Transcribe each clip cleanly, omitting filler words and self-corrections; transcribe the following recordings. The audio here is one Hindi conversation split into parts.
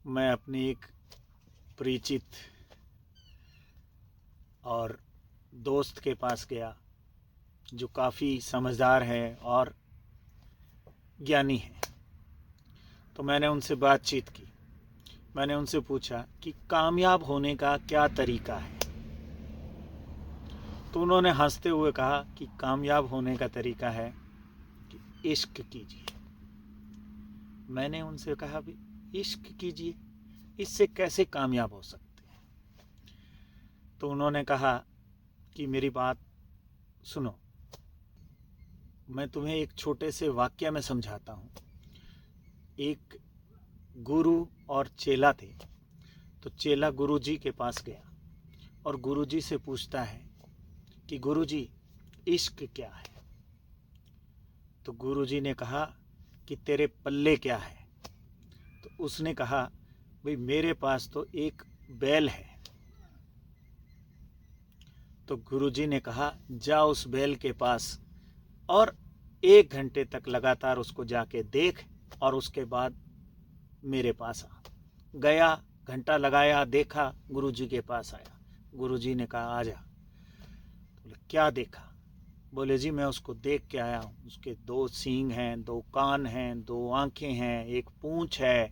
मैं अपने एक परिचित और दोस्त के पास गया जो काफ़ी समझदार है और ज्ञानी है। तो मैंने उनसे बातचीत की। मैंने उनसे पूछा कि कामयाब होने का क्या तरीका है। तो उन्होंने हंसते हुए कहा कि कामयाब होने का तरीका है कि इश्क कीजिए। मैंने उनसे कहा भी इश्क कीजिए, इससे कैसे कामयाब हो सकते हैं। तो उन्होंने कहा कि मेरी बात सुनो, मैं तुम्हें एक छोटे से वाक्य में समझाता हूँ। एक गुरु और चेला थे। तो चेला गुरुजी के पास गया और गुरुजी से पूछता है कि गुरुजी, इश्क क्या है। तो गुरुजी ने कहा कि तेरे पल्ले क्या है। तो उसने कहा, भाई मेरे पास तो एक बैल है। तो गुरुजी ने कहा, जा उस बैल के पास और 1 घंटे तक लगातार उसको जाके देख और उसके बाद मेरे पास आ। गया, घंटा लगाया, देखा, गुरुजी के पास आया। गुरुजी ने कहा, आजा। बोले क्या देखा। बोले जी मैं उसको देख के आया हूँ। उसके 2 सींग हैं, 2 कान हैं, 2 आंखें हैं, एक पूंछ है।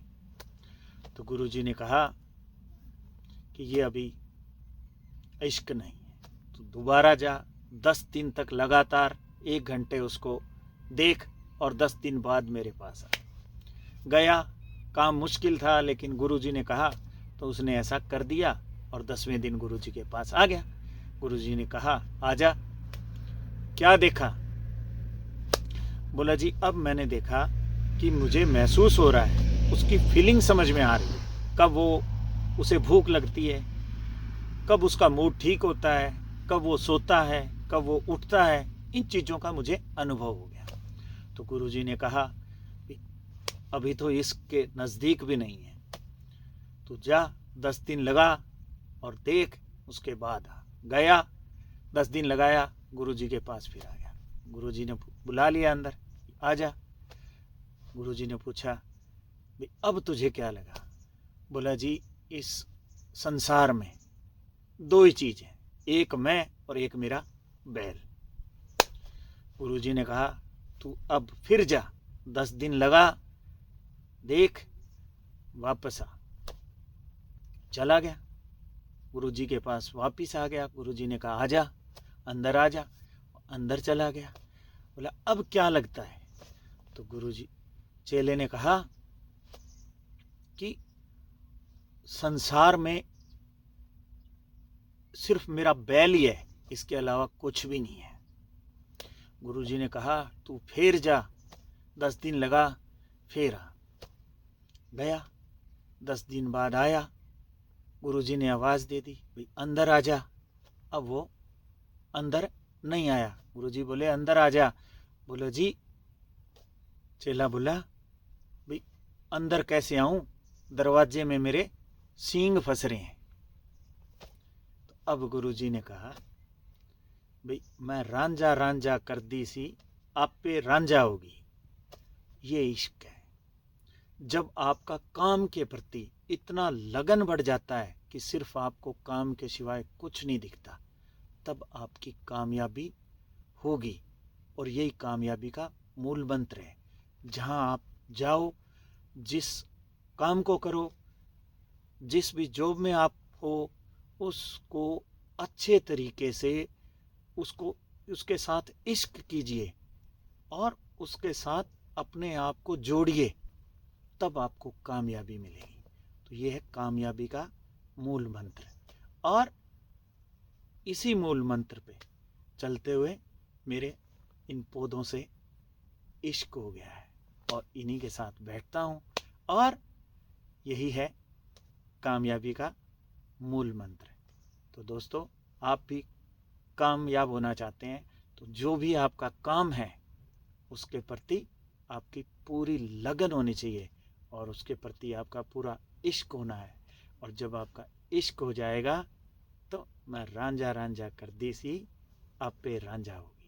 तो गुरुजी ने कहा कि ये अभी इश्क नहीं है, तो दोबारा जा, 10 दिन तक लगातार 1 घंटे उसको देख और 10 दिन बाद मेरे पास आ। गया, काम मुश्किल था लेकिन गुरुजी ने कहा तो उसने ऐसा कर दिया और 10वें दिन गुरुजी के पास आ गया। गुरुजी ने कहा, आजा, क्या देखा। बोला जी अब मैंने देखा कि मुझे महसूस हो रहा है, उसकी फीलिंग समझ में आ रही है, कब वो उसे भूख लगती है, कब उसका मूड ठीक होता है, कब वो सोता है, कब वो उठता है, इन चीज़ों का मुझे अनुभव हो गया। तो गुरुजी ने कहा, अभी तो इसके नज़दीक भी नहीं है, तो जा 10 दिन लगा और देख, उसके बाद आ। गया, 10 दिन लगाया, गुरुजी के पास फिर आ गया। गुरुजी ने बुला लिया अंदर, आजा। गुरुजी ने पूछा, भाई अब तुझे क्या लगा। बोला जी इस संसार में 2 ही चीज़ हैं, एक मैं और एक मेरा बैल। गुरुजी ने कहा, तू अब फिर जा, 10 दिन लगा, देख, वापस आ। चला गया, गुरुजी के पास वापस आ गया। गुरुजी ने कहा, आजा, अंदर आजा। अंदर चला गया। बोला अब क्या लगता है। तो गुरुजी, चेले ने कहा कि संसार में सिर्फ मेरा बैल ही है, इसके अलावा कुछ भी नहीं है। गुरुजी ने कहा, तू फिर जा, 10 दिन लगा, फिर आ। गया, 10 दिन बाद आया। गुरुजी ने आवाज़ दे दी, भाई अंदर आ जा। अब वो अंदर नहीं आया। गुरुजी बोले, अंदर आ जा। बोले जी, चेला बोला, भाई अंदर कैसे आऊं, दरवाजे में मेरे सींग फंस रहे हैं। तो अब गुरुजी ने कहा, भाई मैं रांझा रांझा कर दी सी, आप पे रांझा होगी, ये इश्क है। जब आपका काम के प्रति इतना लगन बढ़ जाता है कि सिर्फ आपको काम के सिवाय कुछ नहीं दिखता, तब आपकी कामयाबी होगी। और यही कामयाबी का मूल मंत्र है। जहां आप जाओ, जिस काम को करो, जिस भी जॉब में आप हो, उसको अच्छे तरीके से उसको उसके साथ इश्क कीजिए और उसके साथ अपने आप को जोड़िए, तब आपको कामयाबी मिलेगी। तो ये है कामयाबी का मूल मंत्र। और इसी मूल मंत्र पे चलते हुए मेरे इन पौधों से इश्क हो गया है और इन्हीं के साथ बैठता हूँ। और यही है कामयाबी का मूल मंत्र। तो दोस्तों, आप भी कामयाब होना चाहते हैं तो जो भी आपका काम है उसके प्रति आपकी पूरी लगन होनी चाहिए और उसके प्रति आपका पूरा इश्क होना है। और जब आपका इश्क हो जाएगा तो मैं रांझा रांझा कर दी सी, आप पे रांझा होगी।